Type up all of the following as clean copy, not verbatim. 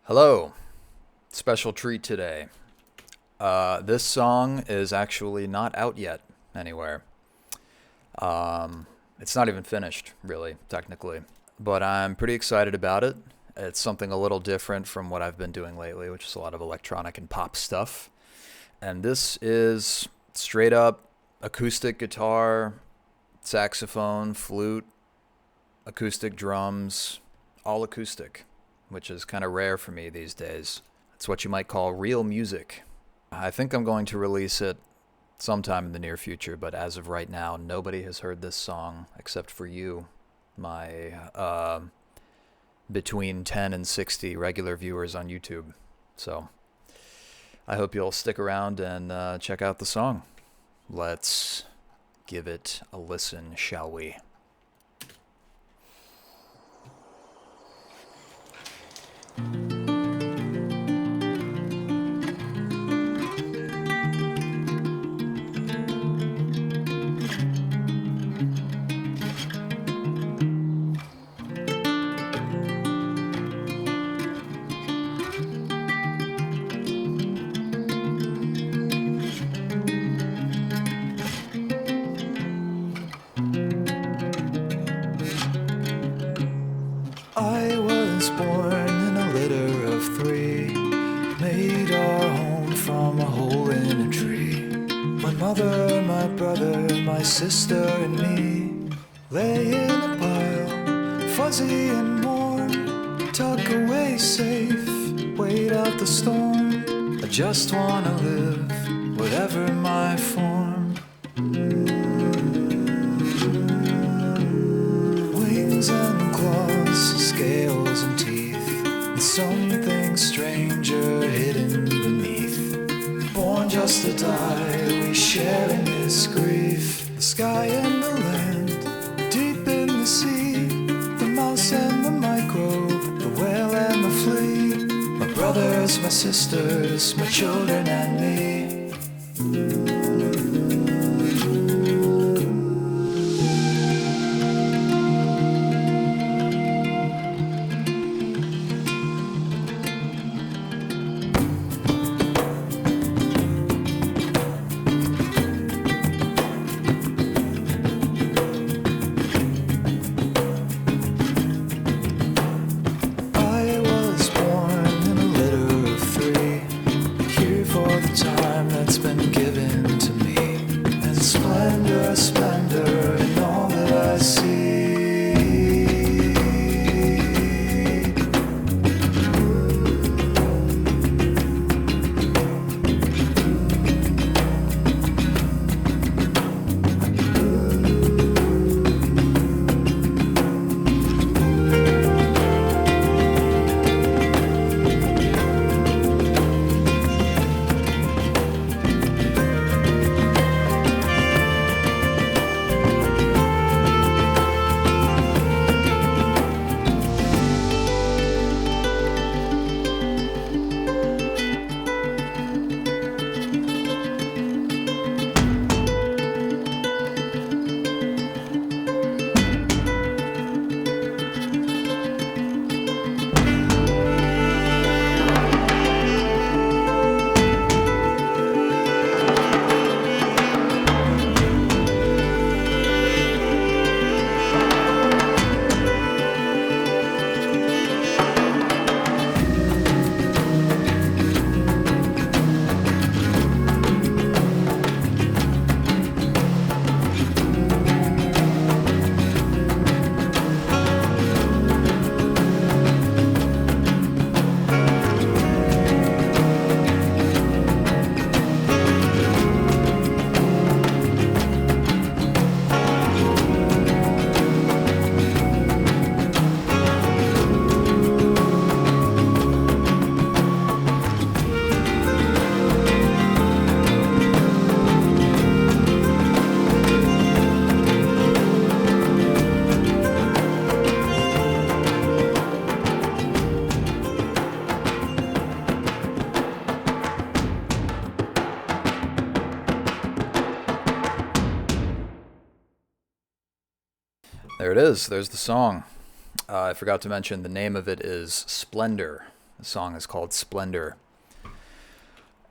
Hello. Special treat today. This song is actually not out yet anywhere. It's not even finished, really, technically. But I'm pretty excited about it. It's something a little different from what I've been doing lately, which is a lot of electronic and pop stuff. And this is straight up acoustic guitar, saxophone, flute, acoustic drums, all acoustic, which is kind of rare for me these days. It's what you might call real music. I think I'm going to release it sometime in the near future, but as of right now, nobody has heard this song except for you, my between 10 and 60 regular viewers on YouTube. So I hope you'll stick around and check out the song. Let's give it a listen, shall we? I was born in a litter of three, made our home from a hole in a tree. My mother, my brother, my sister and me lay in a pile, fuzzy and warm, tuck away safe, wait out the storm. I just wanna live, whatever my form. Wings and claws, scales and teeth, and something stranger hidden beneath. Born just to die, we share in this grief. The sky and the land, deep in the sea, the mouse and the microbe, the whale and the flea. My brothers, my sisters, my children and me. I was born in a litter of three, here for the time that's been given to me. And splendor, splendor in all that I see. There it is. There's the song. I forgot to mention the name of it is Splendor, The song is called Splendor.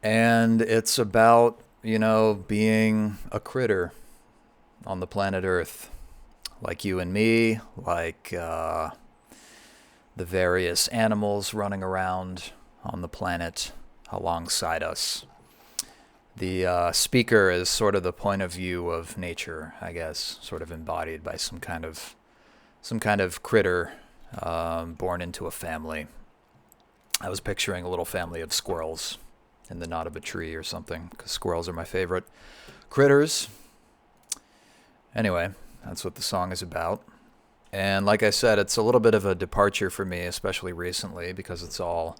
And it's about, being a critter on the planet Earth. Like you and me, like the various animals running around on the planet alongside us. The speaker is sort of the point of view of nature, I guess, sort of embodied by some kind of critter born into a family. I was picturing a little family of squirrels in the knot of a tree or something, because squirrels are my favorite critters. Anyway, that's what the song is about. And like I said, it's a little bit of a departure for me, especially recently, because it's all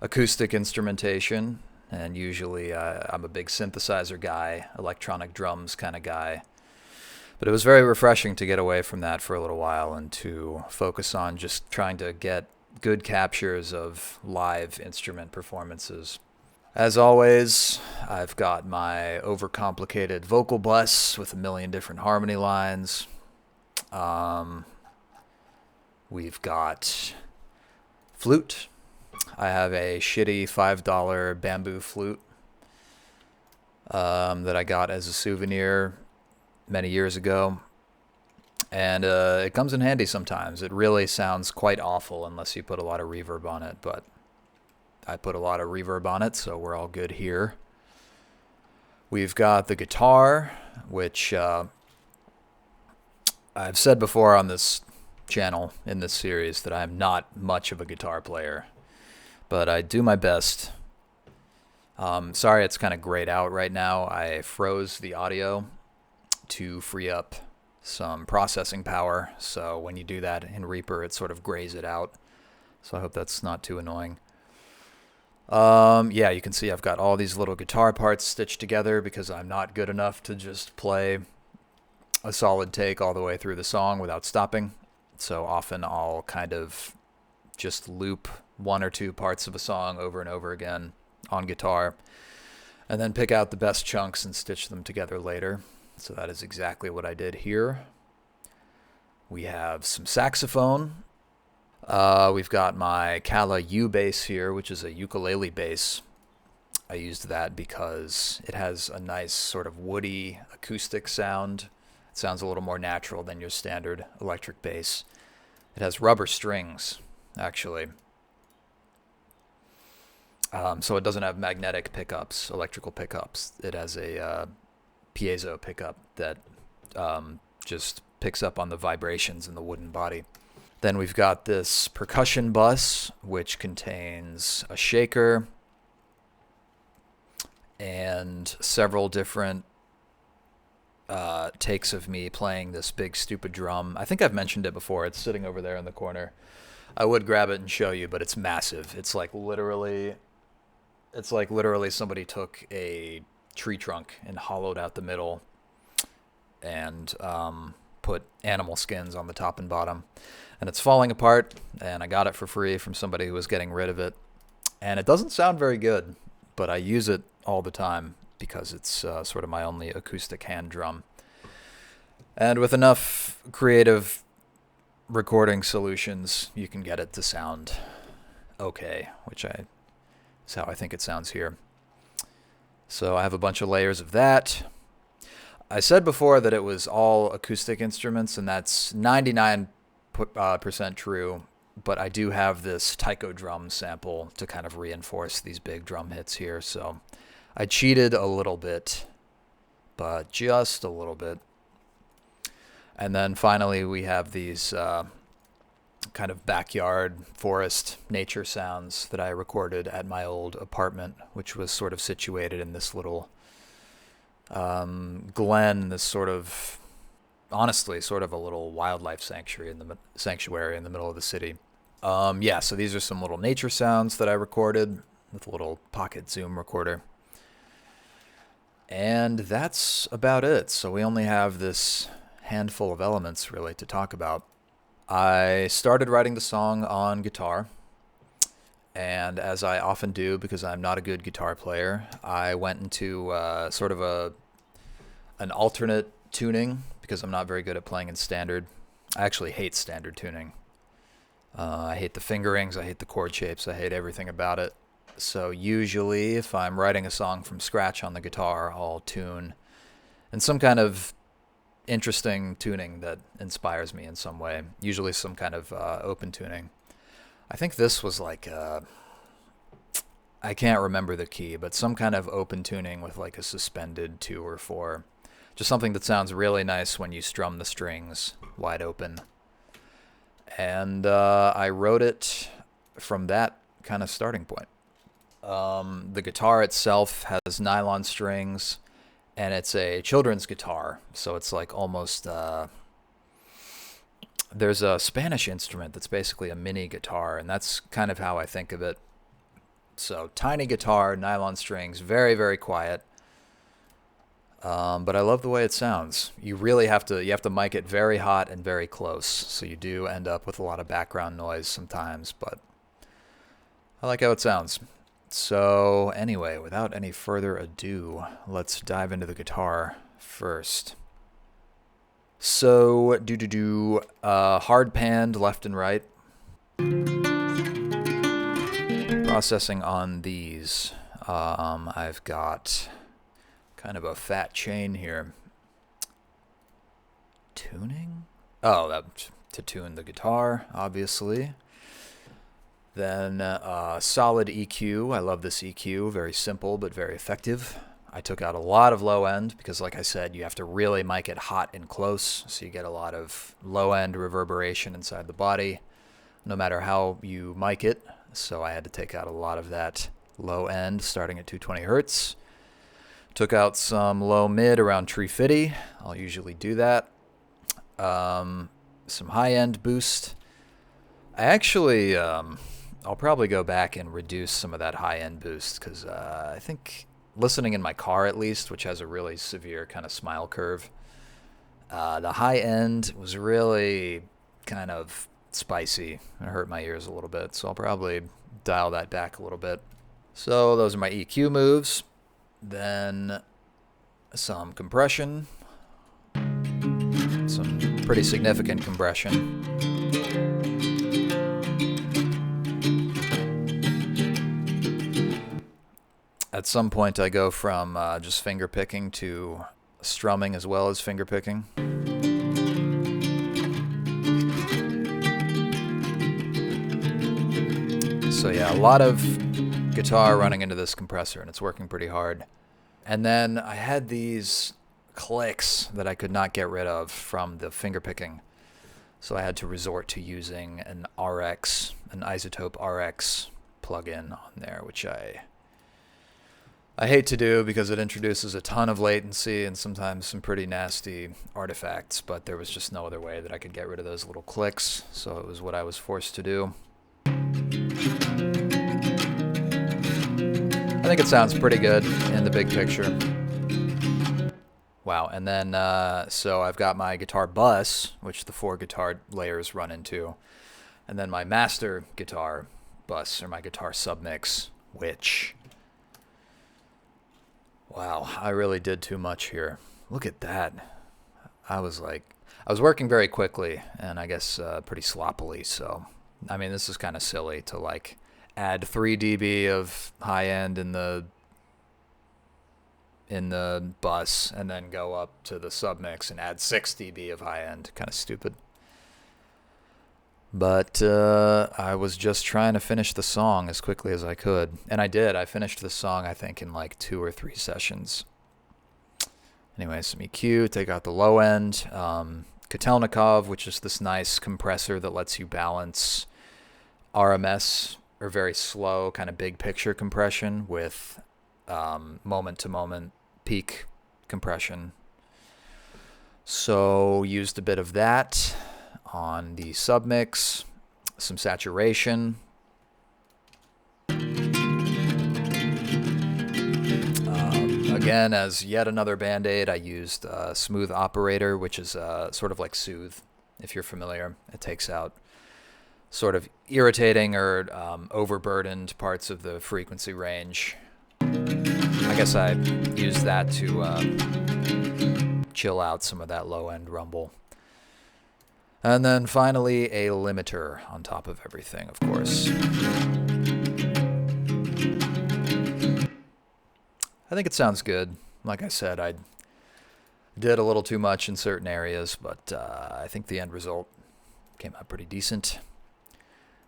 acoustic instrumentation. And usually I'm a big synthesizer guy, electronic drums kind of guy. But it was very refreshing to get away from that for a little while and to focus on just trying to get good captures of live instrument performances. As always, I've got my overcomplicated vocal bus with a million different harmony lines. We've got flute. I have a shitty $5 bamboo flute that I got as a souvenir many years ago. And it comes in handy sometimes. It really sounds quite awful unless you put a lot of reverb on it, but I put a lot of reverb on it, so we're all good here. We've got the guitar, which I've said before on this channel in this series that I'm not much of a guitar player, but I do my best. Sorry it's kind of grayed out right now. I froze the audio to free up some processing power, so when you do that in Reaper it sort of grays it out, so I hope that's not too annoying. Yeah, you can see I've got all these little guitar parts stitched together because I'm not good enough to just play a solid take all the way through the song without stopping. So often I'll kind of just loop one or two parts of a song over and over again on guitar and then pick out the best chunks and stitch them together later. So that is exactly what I did here. We have some saxophone. We've got my Kala U bass here, which is a ukulele bass. I used that because it has a nice sort of woody acoustic sound. It sounds a little more natural than your standard electric bass. It has rubber strings, actually. So it doesn't have magnetic pickups, electrical pickups. It has a piezo pickup that just picks up on the vibrations in the wooden body. Then we've got this percussion bus, which contains a shaker and several different takes of me playing this big stupid drum. I think I've mentioned it before. It's sitting over there in the corner. I would grab it and show you, but it's massive. It's like literally somebody took a tree trunk and hollowed out the middle and put animal skins on the top and bottom. And it's falling apart, and I got it for free from somebody who was getting rid of it. And it doesn't sound very good, but I use it all the time because it's sort of my only acoustic hand drum. And with enough creative recording solutions, you can get it to sound okay, which is how I think it sounds here. So I have a bunch of layers of that. I said before that it was all acoustic instruments, and that's 99% true, but I do have this taiko drum sample to kind of reinforce these big drum hits here, so I cheated a little bit, but just a little bit. And then finally we have these kind of backyard forest nature sounds that I recorded at my old apartment, which was sort of situated in this little glen, this sort of, honestly, sort of a little wildlife sanctuary in the middle of the city. Yeah, so these are some little nature sounds that I recorded with a little pocket zoom recorder. And that's about it. So we only have this handful of elements really to talk about. I started writing the song on guitar, and as I often do because I'm not a good guitar player, I went into sort of an alternate tuning because I'm not very good at playing in standard. I actually hate standard tuning. I hate the fingerings, I hate the chord shapes, I hate everything about it. So usually if I'm writing a song from scratch on the guitar, I'll tune in some kind of interesting tuning that inspires me in some way, usually some kind of open tuning. I think this was like, I can't remember the key, but some kind of open tuning with like a suspended 2 or 4. Just something that sounds really nice when you strum the strings wide open. And I wrote it from that kind of starting point. The guitar itself has nylon strings, and it's a children's guitar, so it's like almost... there's a Spanish instrument that's basically a mini guitar, and that's kind of how I think of it. So tiny guitar, nylon strings, very, very quiet. But I love the way it sounds. You really have to mic it very hot and very close, so you do end up with a lot of background noise sometimes, but I like how it sounds. So anyway, without any further ado, let's dive into the guitar first. So, hard panned left and right. Processing on these. I've got kind of a fat chain here. Tuning? Oh, that to tune the guitar, obviously. Then solid EQ. I love this EQ. Very simple, but very effective. I took out a lot of low end because, like I said, you have to really mic it hot and close, so you get a lot of low end reverberation inside the body, no matter how you mic it. So I had to take out a lot of that low end, starting at 220 hertz. Took out some low mid around 350. I'll usually do that. Some high end boost. I actually, I'll probably go back and reduce some of that high end boost because I think listening in my car at least, which has a really severe kind of smile curve, the high end was really kind of spicy. It hurt my ears a little bit, so I'll probably dial that back a little bit. So those are my EQ moves. Then some compression, some pretty significant compression. At some point I go from just finger picking to strumming as well as finger picking. So yeah, a lot of guitar running into this compressor, and it's working pretty hard. And then I had these clicks that I could not get rid of from the finger picking, so I had to resort to using an Isotope RX plugin on there, which I hate to do because it introduces a ton of latency and sometimes some pretty nasty artifacts, but there was just no other way that I could get rid of those little clicks, so it was what I was forced to do. I think it sounds pretty good in the big picture. Wow, and then so I've got my guitar bus, which the 4 guitar layers run into, and then my master guitar bus, or my guitar submix, which... Wow, I really did too much here. Look at that. I was working very quickly, and I guess pretty sloppily, so... I mean, this is kind of silly to, like, add 3 dB of high end in the bus and then go up to the submix and add 6 dB of high end. Kind of stupid. But I was just trying to finish the song as quickly as I could. And I did. I finished the song, I think, in like 2 or 3 sessions. Anyway, some EQ, take out the low end. Kotelnikov, which is this nice compressor that lets you balance RMS, or very slow kind of big picture compression, with moment-to-moment peak compression. So used a bit of that on the submix, some saturation. Again, as yet another Band-Aid, I used Smooth Operator, which is sort of like Soothe, if you're familiar. It takes out sort of irritating or overburdened parts of the frequency range. I guess I used that to chill out some of that low-end rumble. And then finally, a limiter on top of everything, of course. I think it sounds good. Like I said, I did a little too much in certain areas, but I think the end result came out pretty decent.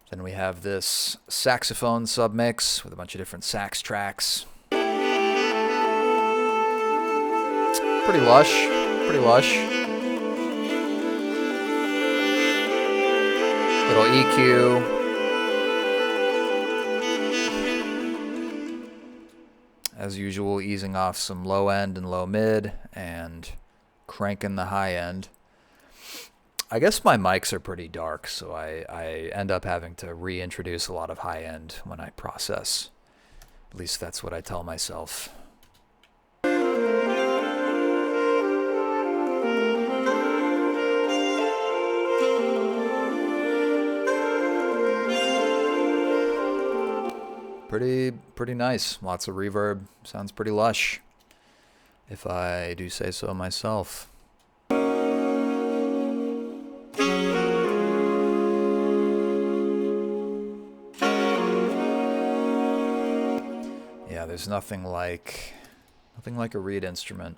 Then we have this saxophone submix with a bunch of different sax tracks. Pretty lush, pretty lush. Little EQ. As usual, easing off some low end and low mid and cranking the high end. I guess my mics are pretty dark, so I end up having to reintroduce a lot of high end when I process. At least that's what I tell myself. Pretty nice. Lots of reverb. Sounds pretty lush, if I do say so myself. Yeah, there's nothing like a reed instrument.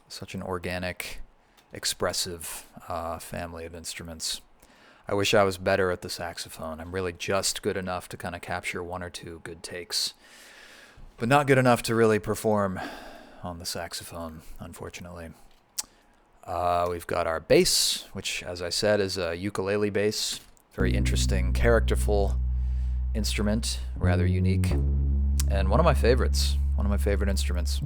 Such an organic, expressive family of instruments. I wish I was better at the saxophone. I'm really just good enough to kind of capture one or two good takes, but not good enough to really perform on the saxophone, unfortunately. We've got our bass, which, as I said, is a ukulele bass. Very interesting, characterful instrument, rather unique, and one of my favorites. One of my favorite instruments.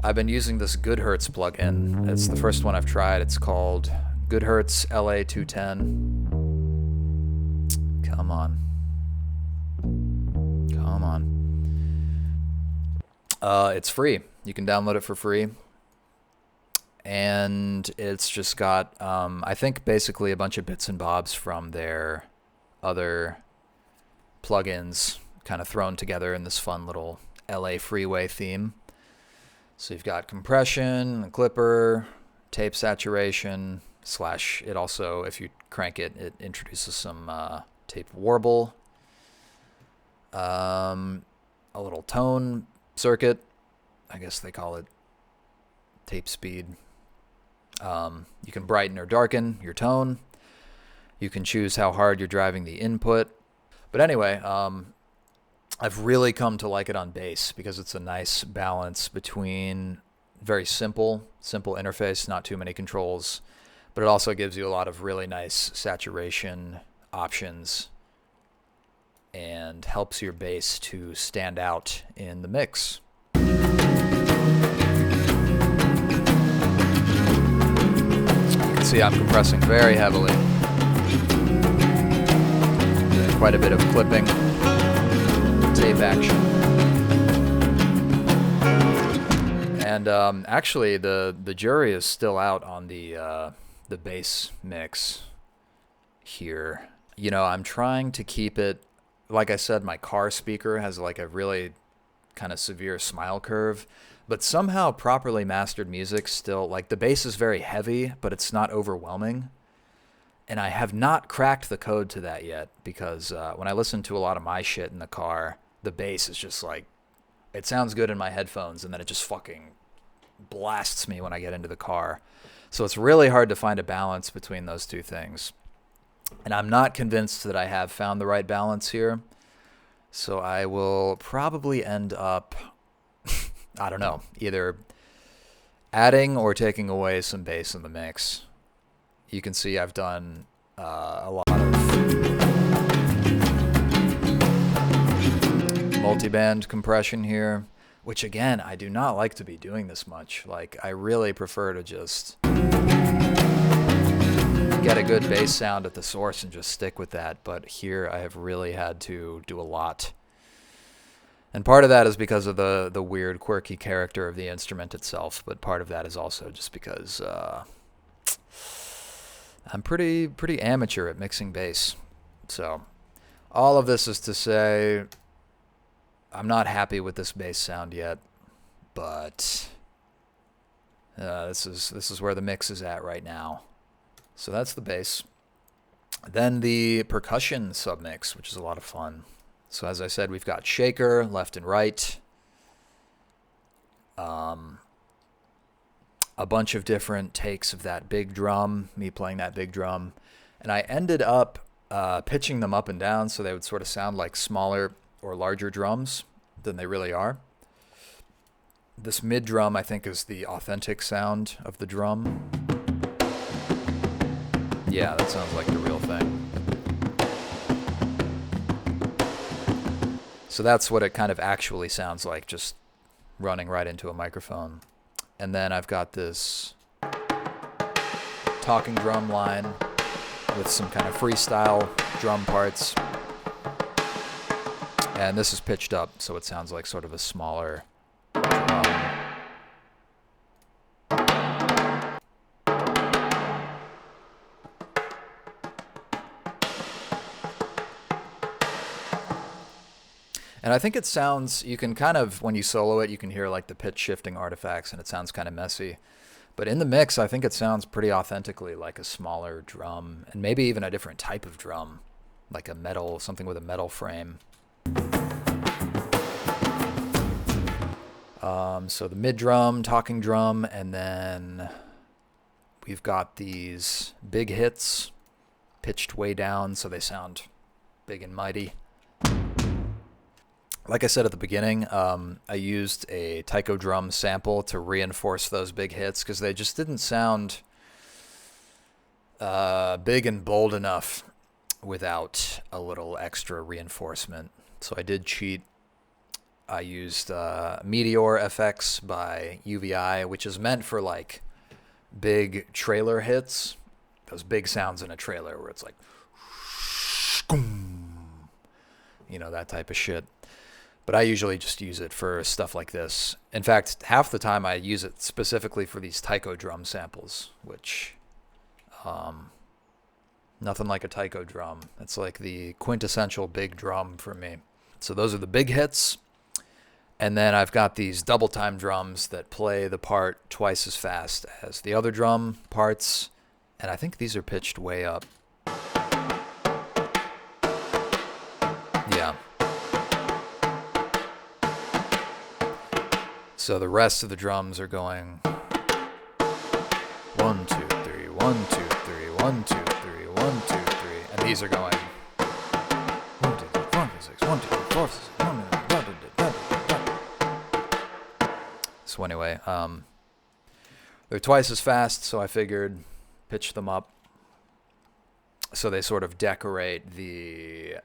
I've been using this Goodhertz plugin. It's the first one I've tried. It's called Goodhertz LA210. Come on. Come on. It's free. You can download it for free. And it's just got, I think, basically a bunch of bits and bobs from their other plugins kind of thrown together in this fun little LA freeway theme. So you've got compression, a clipper, tape saturation, / it also, if you crank it, it introduces some tape warble, a little tone circuit, I guess they call it tape speed. You can brighten or darken your tone. You can choose how hard you're driving the input. But anyway, I've really come to like it on bass because it's a nice balance between very simple interface, not too many controls, but it also gives you a lot of really nice saturation options and helps your bass to stand out in the mix. You can see I'm compressing very heavily. Doing quite a bit of clipping, tape action. And actually, the jury is still out on the bass mix here. You know, I'm trying to keep it, like I said, my car speaker has like a really kind of severe smile curve, but somehow properly mastered music still, like the bass is very heavy, but it's not overwhelming. And I have not cracked the code to that yet because when I listen to a lot of my shit in the car, the bass is just like, it sounds good in my headphones and then it just fucking blasts me when I get into the car. So it's really hard to find a balance between those two things. And I'm not convinced that I have found the right balance here. So I will probably end up, I don't know, either adding or taking away some bass in the mix. You can see I've done a lot of multiband compression here, which again, I do not like to be doing this much. Like, I really prefer to just get a good bass sound at the source and just stick with that. But here I have really had to do a lot. And part of that is because of the weird, quirky character of the instrument itself. But part of that is also just because I'm pretty amateur at mixing bass. So all of this is to say I'm not happy with this bass sound yet, but This is where the mix is at right now. So that's the bass. Then the percussion submix, which is a lot of fun. So as I said, we've got shaker, left and right. A bunch of different takes of that big drum, me playing that big drum. And I ended up pitching them up and down so they would sort of sound like smaller or larger drums than they really are. This mid drum, I think, is the authentic sound of the drum. Yeah, that sounds like the real thing. So that's what it kind of actually sounds like, just running right into a microphone. And then I've got this talking drum line with some kind of freestyle drum parts. And this is pitched up, so it sounds like sort of a smaller drum. And I think it sounds, you can kind of, when you solo it, you can hear like the pitch shifting artifacts and it sounds kind of messy. But in the mix, I think it sounds pretty authentically like a smaller drum and maybe even a different type of drum, like a metal, something with a metal frame. So the mid drum, talking drum, and then we've got these big hits pitched way down so they sound big and mighty. Like I said at the beginning, I used a taiko drum sample to reinforce those big hits because they just didn't sound big and bold enough without a little extra reinforcement. So I did cheat. I used Meteor FX by UVI, which is meant for like big trailer hits, those big sounds in a trailer where it's like, you know, that type of shit. But I usually just use it for stuff like this. In fact, half the time I use it specifically for these taiko drum samples, which, nothing like a taiko drum. It's like the quintessential big drum for me. So those are the big hits. And then I've got these double time drums that play the part twice as fast as the other drum parts. And I think these are pitched way up. Yeah. So the rest of the drums are going 1, 2, 3, 1, 2, 3, 1, 2, 3, 1, 2, 3. And these are going 1, 2, 3, 4, 5, 6, 1, 2, 3, 4, 5, 6, 1, 2, 3, 4, 5, 6. So anyway, they're twice as fast, so I figured pitch them up so they sort of decorate the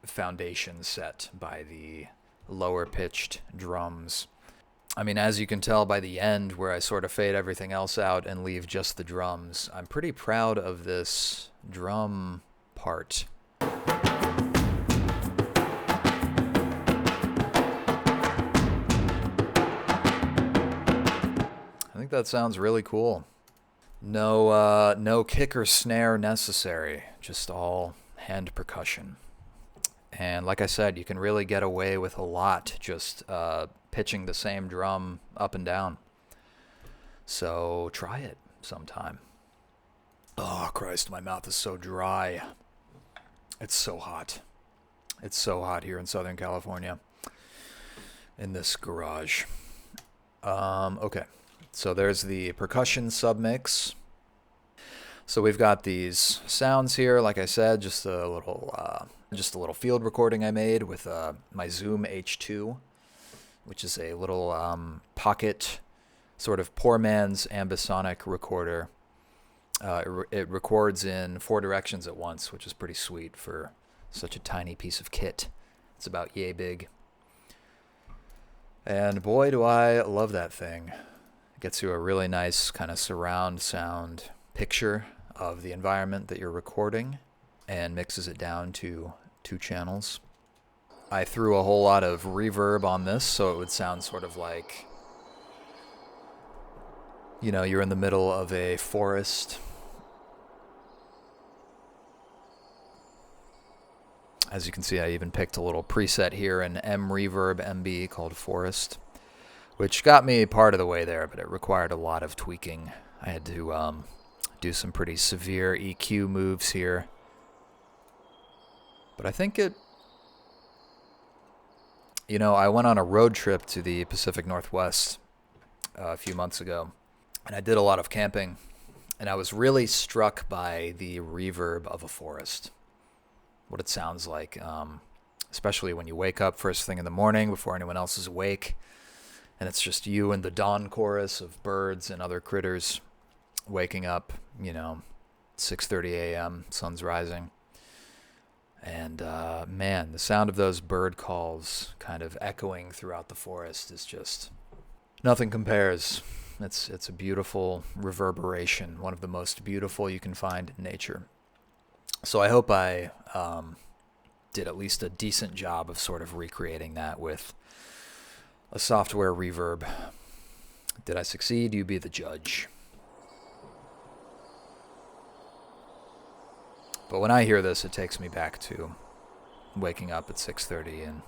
foundation set by the lower pitched drums. I mean, as you can tell by the end where I sort of fade everything else out and leave just the drums, I'm pretty proud of this drum part. I think that sounds really cool. No kick or snare necessary, just all hand percussion. And like I said, you can really get away with a lot just pitching the same drum up and down. So try it sometime. Oh, Christ, my mouth is so dry. It's so hot. It's so hot here in Southern California in this garage. Okay, so there's the percussion submix. So we've got these sounds here, like I said, just a little field recording I made with my Zoom H2, which is a little pocket, sort of poor man's ambisonic recorder. It records in 4 directions at once, which is pretty sweet for such a tiny piece of kit. It's about yay big. And boy, do I love that thing. It gets you a really nice kind of surround sound picture of the environment that you're recording and mixes it down to 2 channels. I threw a whole lot of reverb on this so it would sound sort of like, you know, you're in the middle of a forest. As you can see, I even picked a little preset here in M Reverb MB called Forest. which got me part of the way there, but it required a lot of tweaking. I had to do some pretty severe EQ moves here. But I think it... You know, I went on a road trip to the Pacific Northwest a few months ago, and I did a lot of camping, and I was really struck by the reverb of a forest, what it sounds like, especially when you wake up first thing in the morning before anyone else is awake, and it's just you and the dawn chorus of birds and other critters waking up, 6:30 a.m., sun's rising. And man, the sound of those bird calls kind of echoing throughout the forest is just nothing compares. It's a beautiful reverberation, one of the most beautiful you can find in nature. So I hope I did at least a decent job of sort of recreating that with a software reverb. Did I succeed? You be the judge. But when I hear this, it takes me back to waking up at 6:30 and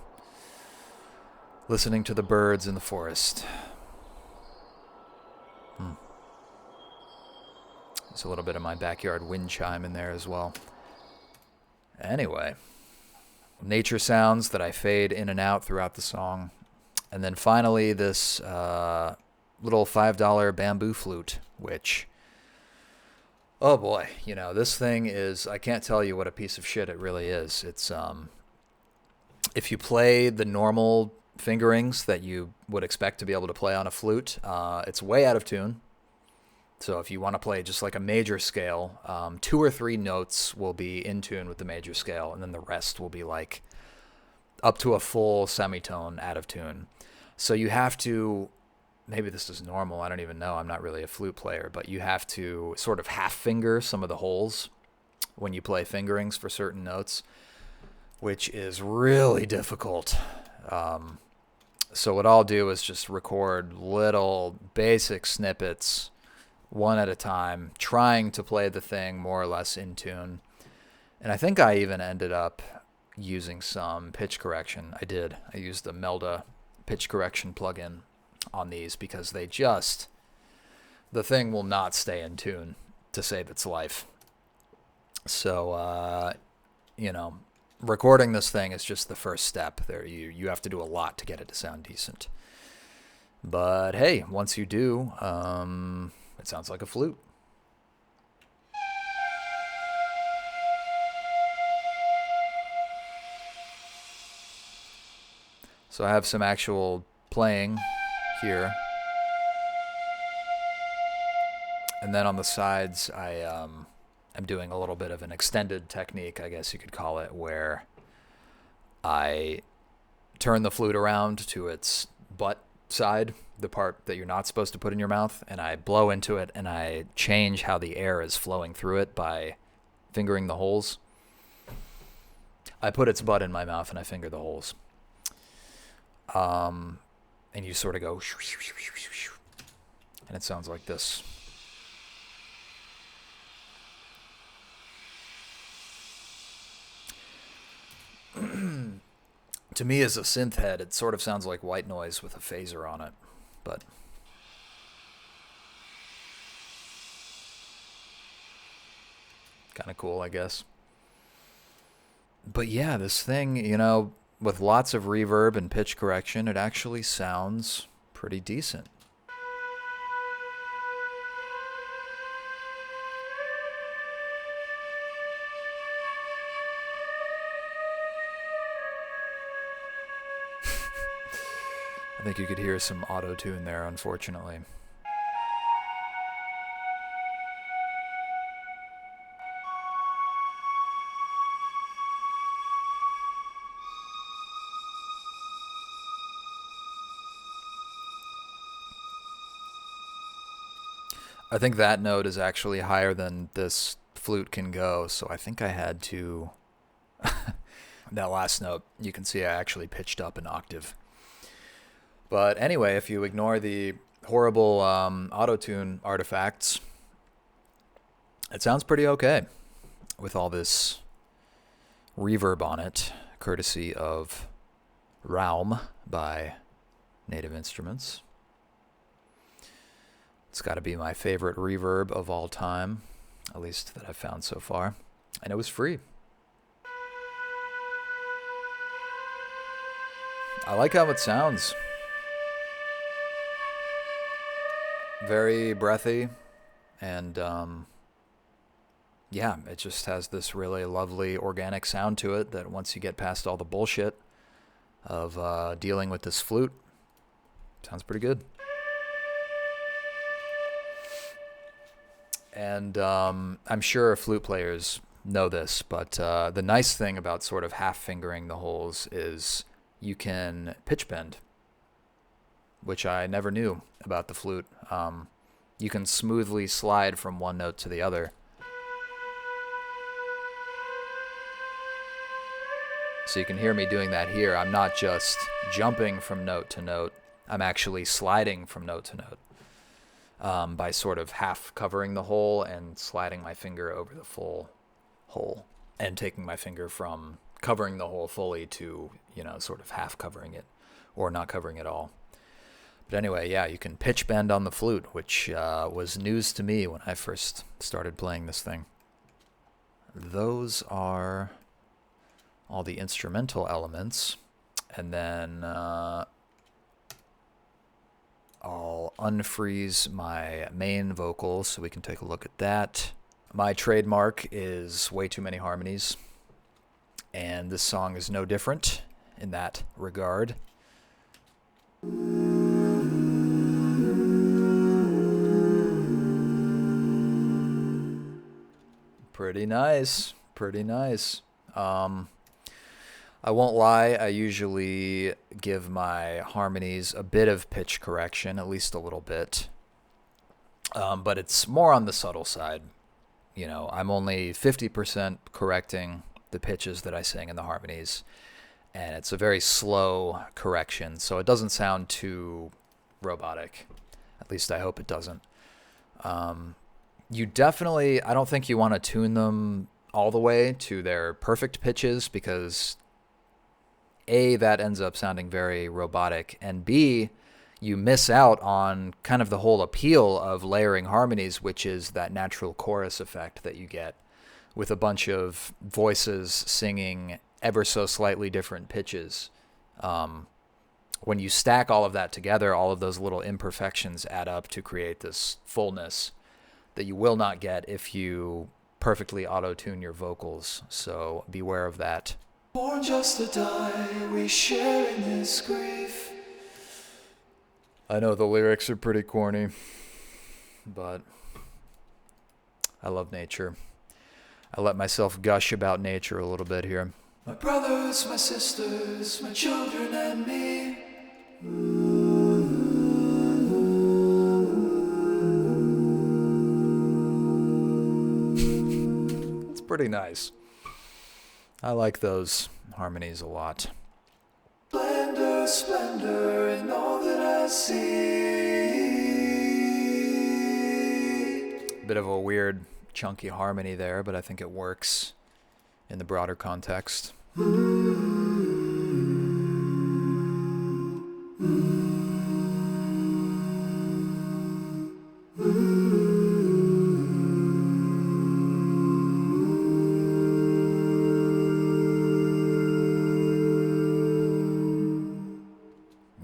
listening to the birds in the forest. There's a little bit of my backyard wind chime in there as well. Anyway, nature sounds that I fade in and out throughout the song. And then finally this little $5 bamboo flute, which... Oh boy, this thing is, I can't tell you what a piece of shit it really is. It's, if you play the normal fingerings that you would expect to be able to play on a flute, it's way out of tune. So if you want to play just like a major scale, 2 or 3 notes will be in tune with the major scale, and then the rest will be like up to a full semitone out of tune. So you have to... Maybe this is normal, I don't even know, I'm not really a flute player, but you have to sort of half finger some of the holes when you play fingerings for certain notes, which is really difficult. So what I'll do is just record little basic snippets one at a time, trying to play the thing more or less in tune. And I think I even ended up using some pitch correction. I did. I used the Melda pitch correction plugin on these because the thing will not stay in tune to save its life. So, recording this thing is just the first step. There, you have to do a lot to get it to sound decent. But hey, once you do, it sounds like a flute. So I have some actual playing here, and then on the sides I'm doing a little bit of an extended technique, I guess you could call it, where I turn the flute around to its butt side, the part that you're not supposed to put in your mouth, and I blow into it and I change how the air is flowing through it by fingering the holes. I put its butt in my mouth and I finger the holes. And you sort of go, and it sounds like this. To me, as a synth head, it sort of sounds like white noise with a phaser on it, but kind of cool, I guess. But yeah, this thing, with lots of reverb and pitch correction, it actually sounds pretty decent. I think you could hear some auto-tune there, unfortunately. I think that note is actually higher than this flute can go, so I think I had to... that last note, you can see I actually pitched up an octave. But anyway, if you ignore the horrible auto-tune artifacts, it sounds pretty okay with all this reverb on it, courtesy of Raum by Native Instruments. It's got to be my favorite reverb of all time, at least that I've found so far. And it was free. I like how it sounds. Very breathy, and yeah, it just has this really lovely organic sound to it that once you get past all the bullshit of dealing with this flute, sounds pretty good. And I'm sure flute players know this, but the nice thing about sort of half fingering the holes is you can pitch bend, which I never knew about the flute. You can smoothly slide from one note to the other. So you can hear me doing that here. I'm not just jumping from note to note. I'm actually sliding from note to note by sort of half covering the hole and sliding my finger over the full hole and taking my finger from covering the hole fully to, sort of half covering it or not covering it all. But anyway, yeah, you can pitch bend on the flute, which was news to me when I first started playing this thing. Those are all the instrumental elements. And then I'll unfreeze my main vocals so we can take a look at that. My trademark is way too many harmonies, and this song is no different in that regard. Pretty nice. I won't lie, I usually give my harmonies a bit of pitch correction, at least a little bit. But it's more on the subtle side. I'm only 50% correcting the pitches that I sing in the harmonies, and it's a very slow correction, so it doesn't sound too robotic. At least I hope it doesn't. You definitely, I don't think you want to tune them all the way to their perfect pitches, because A, that ends up sounding very robotic, and B, you miss out on kind of the whole appeal of layering harmonies, which is that natural chorus effect that you get with a bunch of voices singing ever so slightly different pitches. When you stack all of that together, all of those little imperfections add up to create this fullness that you will not get if you perfectly auto-tune your vocals. So beware of that. Born just to die, we share in this grief. I know the lyrics are pretty corny, but I love nature. I let myself gush about nature a little bit here. My brothers, my sisters, my children and me. It's pretty nice. I like those harmonies a lot. Splendor, splendor in all that I see. Bit of a weird, chunky harmony there, but I think it works in the broader context.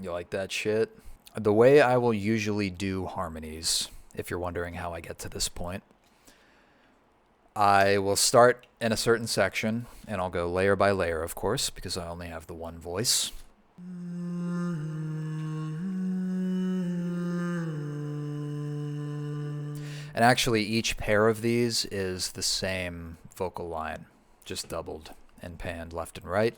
You like that shit? The way I will usually do harmonies, if you're wondering how I get to this point, I will start in a certain section, and I'll go layer by layer, of course, because I only have the one voice. And actually, each pair of these is the same vocal line, just doubled and panned left and right.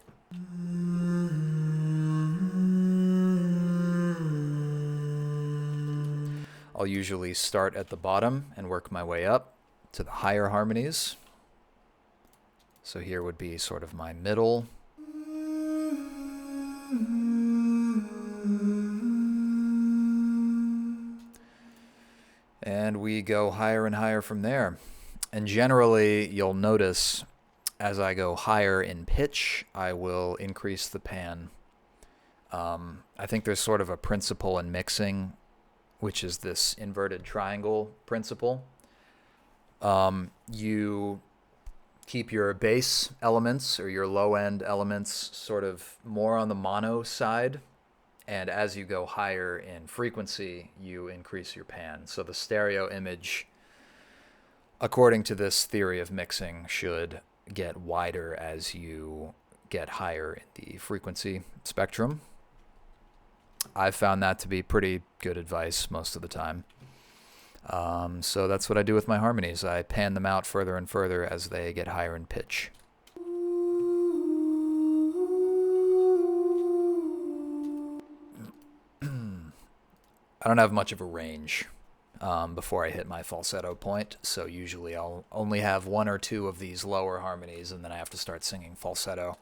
I'll usually start at the bottom and work my way up to the higher harmonies. So here would be sort of my middle. And we go higher and higher from there. And generally, you'll notice as I go higher in pitch, I will increase the pan. I think there's sort of a principle in mixing which is this inverted triangle principle. You keep your bass elements or your low end elements sort of more on the mono side. And as you go higher in frequency, you increase your pan. So the stereo image, according to this theory of mixing, should get wider as you get higher in the frequency spectrum. I've found that to be pretty good advice most of the time. So that's what I do with my harmonies. I pan them out further and further as they get higher in pitch. I don't have much of a range before I hit my falsetto point, so usually I'll only have one or two of these lower harmonies, and then I have to start singing falsetto.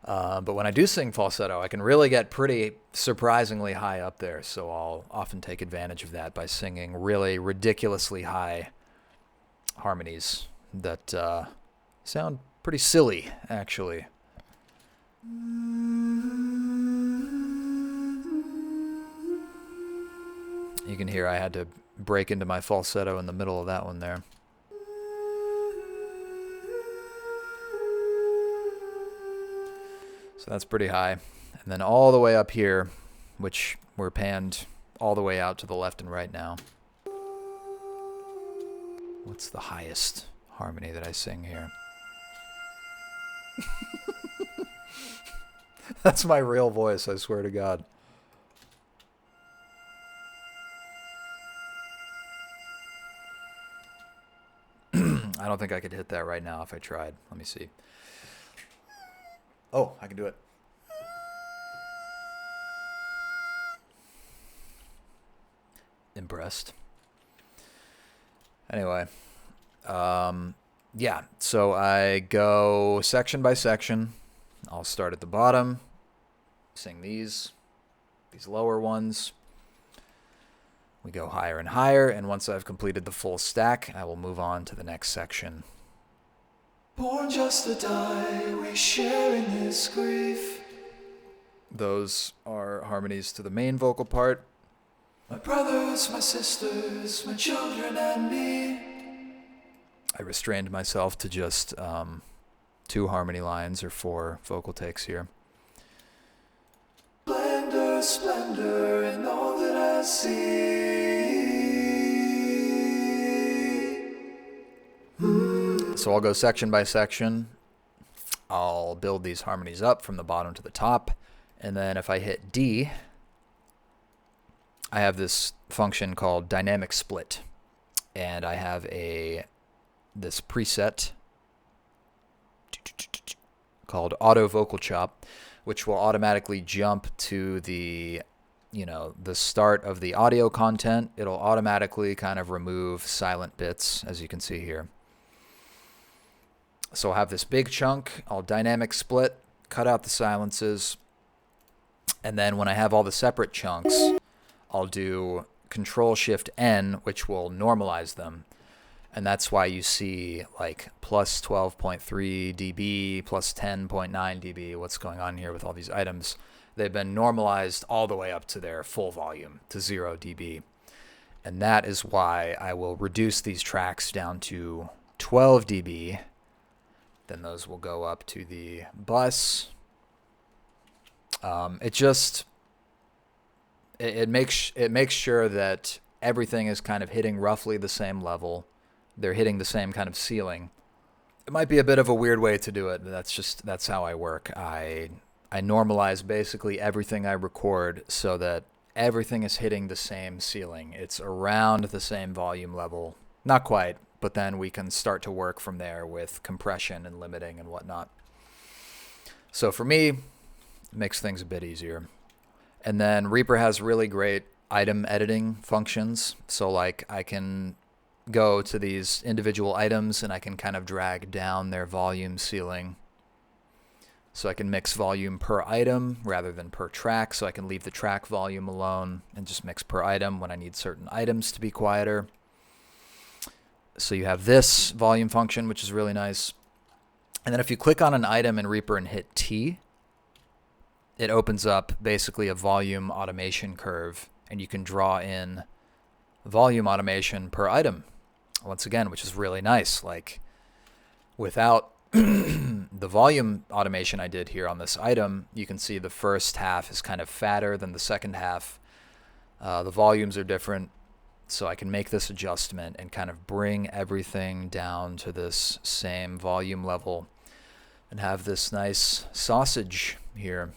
But when I do sing falsetto, I can really get pretty surprisingly high up there, so I'll often take advantage of that by singing really ridiculously high harmonies that sound pretty silly, actually. You can hear I had to break into my falsetto in the middle of that one there. So that's pretty high. And then all the way up here, which we're panned all the way out to the left and right now. What's the highest harmony that I sing here? That's my real voice, I swear to God. I don't think I could hit that right now if I tried. Let me see. Oh, I can do it. Impressed. Anyway, yeah, so I go section by section. I'll start at the bottom, sing these lower ones. We go higher and higher, and once I've completed the full stack, I will move on to the next section. Born just to die, we share in this grief. Those are harmonies to the main vocal part. My brothers, my sisters, my children and me. I restrained myself to just 2 harmony lines or 4 vocal takes here. Splendor, splendor in all that I see. So I'll go section by section. I'll build these harmonies up from the bottom to the top. And then if I hit D, I have this function called dynamic split. And I have this preset called auto vocal chop, which will automatically jump to the start of the audio content. It'll automatically kind of remove silent bits, as you can see here. So I'll have this big chunk, I'll dynamic split, cut out the silences, and then when I have all the separate chunks, I'll do Control-Shift-N, which will normalize them. And that's why you see like plus 12.3 dB, plus 10.9 dB. What's going on here with all these items? They've been normalized all the way up to their full volume, to 0 dB. And that is why I will reduce these tracks down to 12 dB. Then those will go up to the bus. It makes sure that everything is kind of hitting roughly the same level. They're hitting the same kind of ceiling. It might be a bit of a weird way to do it, but that's how I work. I normalize basically everything I record so that everything is hitting the same ceiling. It's around the same volume level. Not quite, but then we can start to work from there with compression and limiting and whatnot. So for me, it makes things a bit easier. And then Reaper has really great item editing functions. So like I can go to these individual items and I can kind of drag down their volume ceiling. So I can mix volume per item rather than per track. So I can leave the track volume alone and just mix per item when I need certain items to be quieter. So you have this volume function, which is really nice. And then if you click on an item in Reaper and hit T, it opens up basically a volume automation curve. and you can draw in volume automation per item, once again, which is really nice. Like, without the volume automation I did here on this item, you can see the first half is kind of fatter than the second half. The volumes are different, so I can make this adjustment and kind of bring everything down to this same volume level and have this nice sausage here.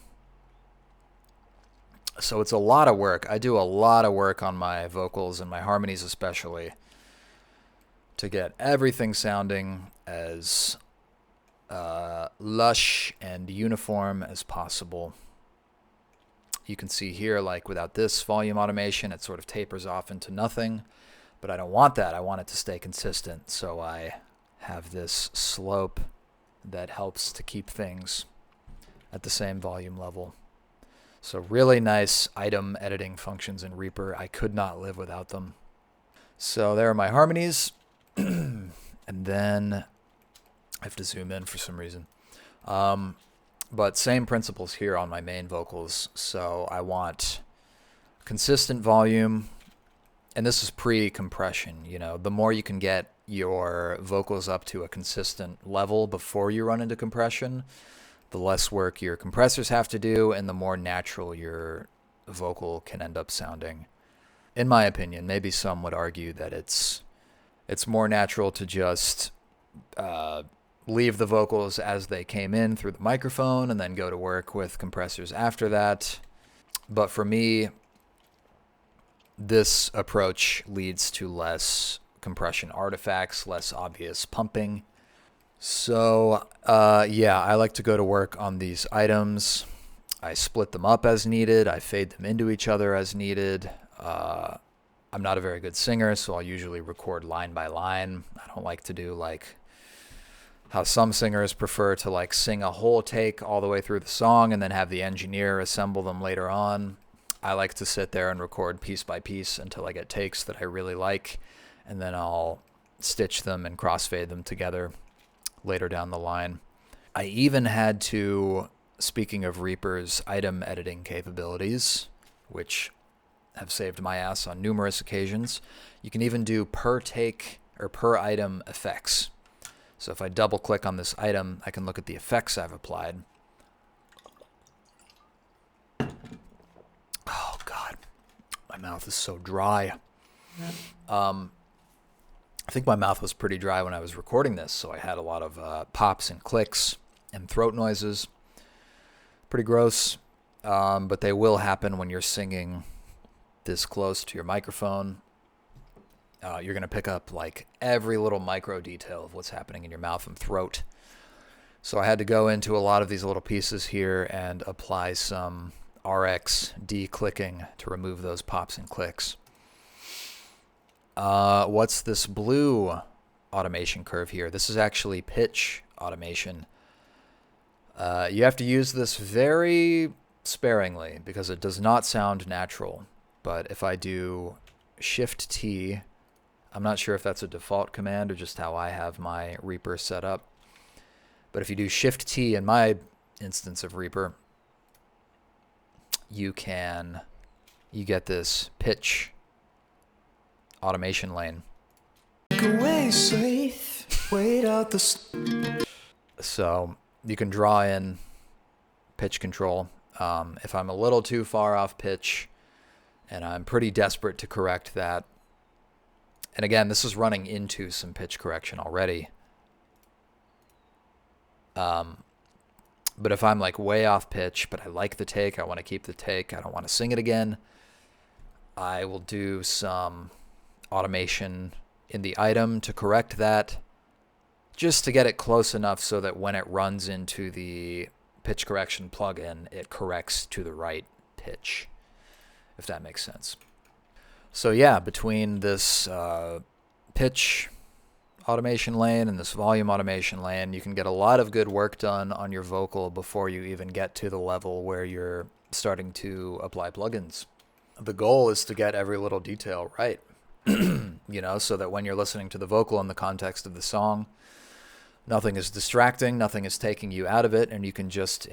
So it's a lot of work. I do a lot of work on my vocals and my harmonies especially to get everything sounding as lush and uniform as possible. You can see here, like without this volume automation, it sort of tapers off into nothing, but I don't want that. I want it to stay consistent, so I have this slope that helps to keep things at the same volume level. So really nice item editing functions in Reaper. I could not live without them. So there are my harmonies. And then I have to zoom in for some reason. But same principles here on my main vocals. So I want consistent volume, and this is pre-compression. You know, the more you can get your vocals up to a consistent level before you run into compression, the less work your compressors have to do, and the more natural your vocal can end up sounding. In my opinion, maybe some would argue that it's more natural to just leave the vocals as they came in through the microphone and then go to work with compressors after that. But for me, this approach leads to less compression artifacts, less obvious pumping. So yeah, I like to go to work on these items. I split them up as needed. I fade them into each other as needed. I'm not a very good singer, so I'll usually record line by line. I don't like to do like how some singers prefer to like sing a whole take all the way through the song and then have the engineer assemble them later on. I like to sit there and record piece by piece until I get takes that I really like, and then I'll stitch them and crossfade them together later down the line. I even had to, speaking of Reaper's item editing capabilities, which have saved my ass on numerous occasions, you can even do per take or per item effects. So if I double click on this item, I can look at the effects I've applied. Oh God, my mouth is so dry. I think my mouth was pretty dry when I was recording this, so I had a lot of pops and clicks and throat noises. Pretty gross, but they will happen when you're singing this close to your microphone. You're going to pick up like every little micro detail of what's happening in your mouth and throat. So I had to go into a lot of these little pieces here and apply some RX de-clicking to remove those pops and clicks. What's this blue automation curve here? This is actually pitch automation. You have to use this very sparingly because it does not sound natural. But if I do Shift T, I'm not sure if that's a default command or just how I have my Reaper set up. But if you do Shift T in my instance of Reaper, you get this pitch automation lane. Away safe, wait out the So you can draw in pitch control. If I'm a little too far off pitch, and I'm pretty desperate to correct that. And again, this is running into some pitch correction already. But if I'm like way off pitch, but I like the take, I want to keep the take, I don't want to sing it again, I will do some automation in the item to correct that, just to get it close enough so that when it runs into the pitch correction plugin, it corrects to the right pitch, if that makes sense. So yeah, between this pitch automation lane and this volume automation lane, you can get a lot of good work done on your vocal before you even get to the level where you're starting to apply plugins. The goal is to get every little detail right, so that when you're listening to the vocal in the context of the song, nothing is distracting, nothing is taking you out of it, and you can just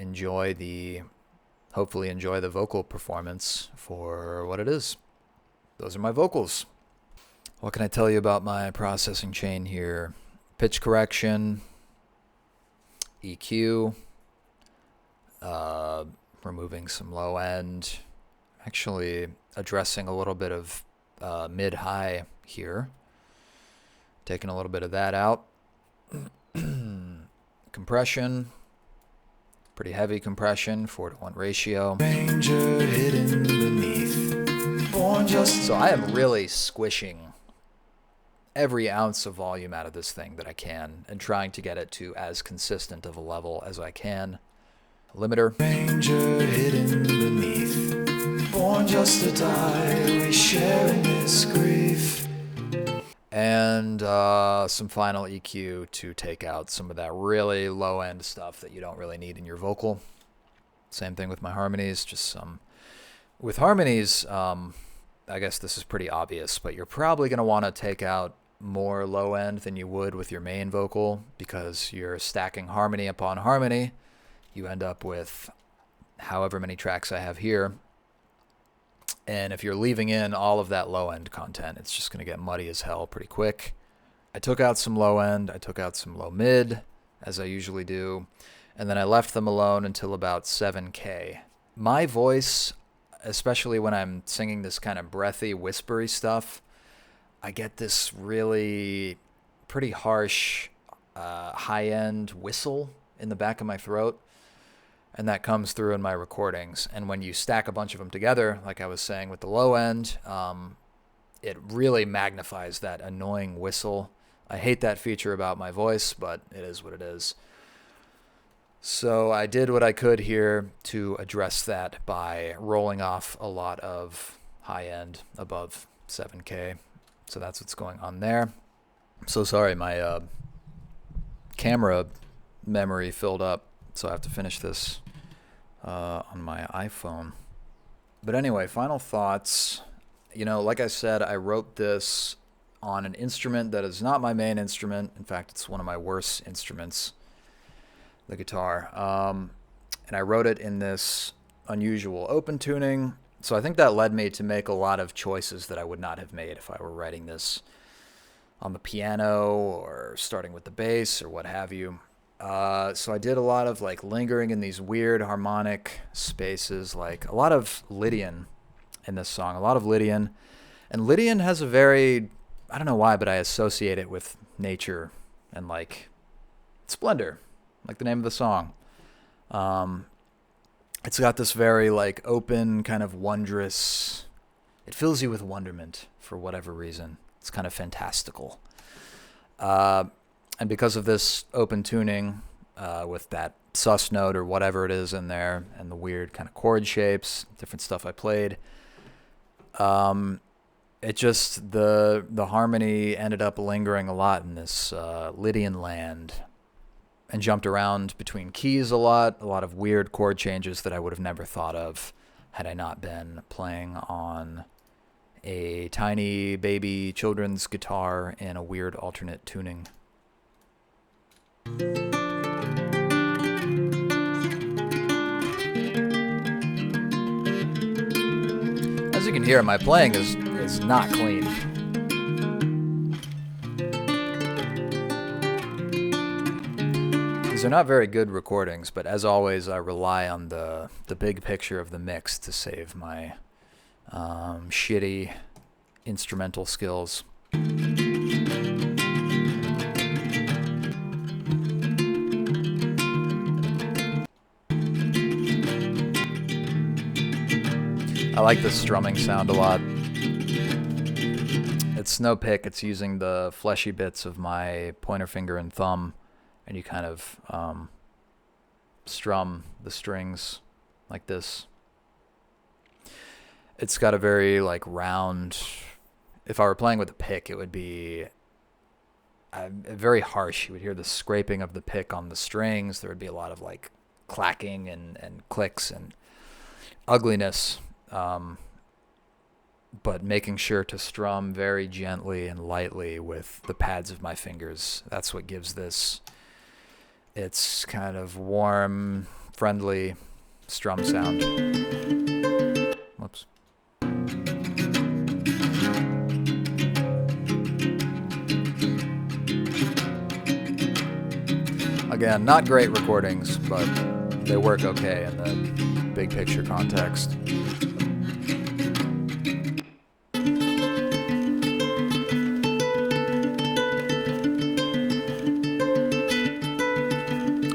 hopefully enjoy the vocal performance for what it is. those are my vocals. What can I tell you about my processing chain here? Pitch correction, EQ, removing some low end, actually addressing a little bit of mid-high here, taking a little bit of that out. Compression, pretty heavy compression, 4:1 ratio. Ranger hidden beneath, born just. So I am really squishing every ounce of volume out of this thing that I can and trying to get it to as consistent of a level as I can. Limiter. Ranger hidden beneath, born just to die, we share in this grief. And some final EQ to take out some of that really low-end stuff that you don't really need in your vocal. Same thing with my harmonies, just some. With harmonies, I guess this is pretty obvious, but you're probably going to want to take out more low-end than you would with your main vocal because you're stacking harmony upon harmony. You end up with however many tracks I have here. And if you're leaving in all of that low-end content, it's just going to get muddy as hell pretty quick. I took out some low-end. I took out some low-mid, as I usually do. And then I left them alone until about 7K. My voice, especially when I'm singing this kind of breathy, whispery stuff, I get this really pretty harsh, high-end whistle in the back of my throat. And that comes through in my recordings. And when you stack a bunch of them together, like I was saying with the low end, it really magnifies that annoying whistle. I hate that feature about my voice, but it is what it is. So I did what I could here to address that by rolling off a lot of high end above 7K. So that's what's going on there. I'm so sorry, my camera memory filled up. So I have to finish this on my iPhone. But anyway, final thoughts. You know, like I said, I wrote this on an instrument that is not my main instrument. In fact, it's one of my worst instruments, the guitar. And I wrote it in this unusual open tuning. So I think that led me to make a lot of choices that I would not have made if I were writing this on the piano or starting with the bass or what have you. So I did a lot of like lingering in these weird harmonic spaces, like a lot of Lydian in this song, a lot of Lydian. And Lydian has a very, I don't know why, but I associate it with nature and like Splendor, like the name of the song. It's got this very like open kind of wondrous, it fills you with wonderment for whatever reason. It's kind of fantastical. And because of this open tuning with that sus note or whatever it is in there and the weird kind of chord shapes, different stuff I played, it just, the harmony ended up lingering a lot in this Lydian land and jumped around between keys a lot of weird chord changes that I would have never thought of had I not been playing on a tiny baby children's guitar in a weird alternate tuning. As you can hear, my playing is not clean. These are not very good recordings, but as always, I rely on the big picture of the mix to save my shitty instrumental skills. I like the strumming sound a lot. It's no pick, it's using the fleshy bits of my pointer finger and thumb, and you kind of strum the strings like this. It's got a very like round, if I were playing with a pick, it would be very harsh. You would hear the scraping of the pick on the strings. There would be a lot of like clacking and clicks and ugliness. But making sure to strum very gently and lightly with the pads of my fingers. That's what gives this its kind of warm, friendly strum sound. Whoops. Again, not great recordings, but they work okay in the big picture context.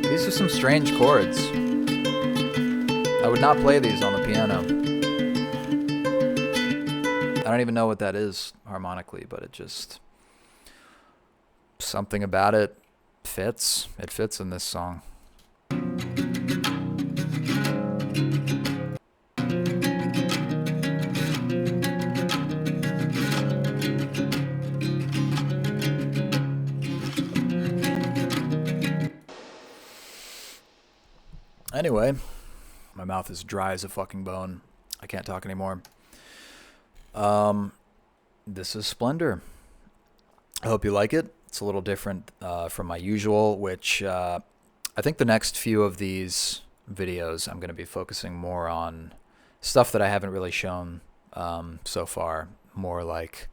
These are some strange chords. I would not play these on the piano. I don't even know what that is harmonically, but it just... something about it fits. It fits in this song. Anyway, my mouth is dry as a fucking bone. I can't talk anymore. This is Splendor. I hope you like it. It's a little different from my usual, which I think the next few of these videos I'm going to be focusing more on stuff that I haven't really shown so far. More like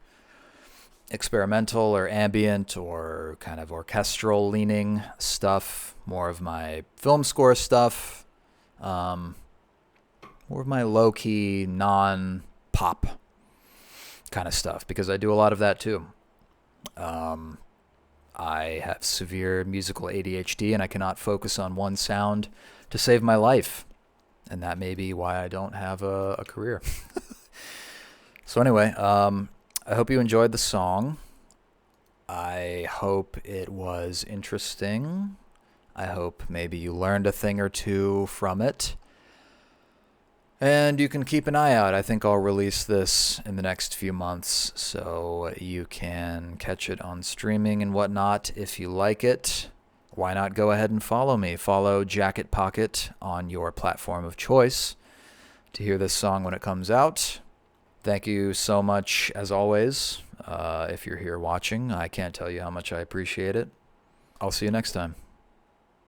experimental or ambient or kind of orchestral leaning stuff. More of my film score stuff. More of my low-key, non-pop kind of stuff, because I do a lot of that too. I have severe musical ADHD and I cannot focus on one sound to save my life. And that may be why I don't have a career. So anyway, I hope you enjoyed the song. I hope it was interesting. I hope maybe you learned a thing or two from it. And you can keep an eye out. I think I'll release this in the next few months, so you can catch it on streaming and whatnot if you like it. Why not go ahead and follow me? Follow Jacket Pocket on your platform of choice to hear this song when it comes out. Thank you so much, as always. If you're here watching, I can't tell you how much I appreciate it. I'll see you next time.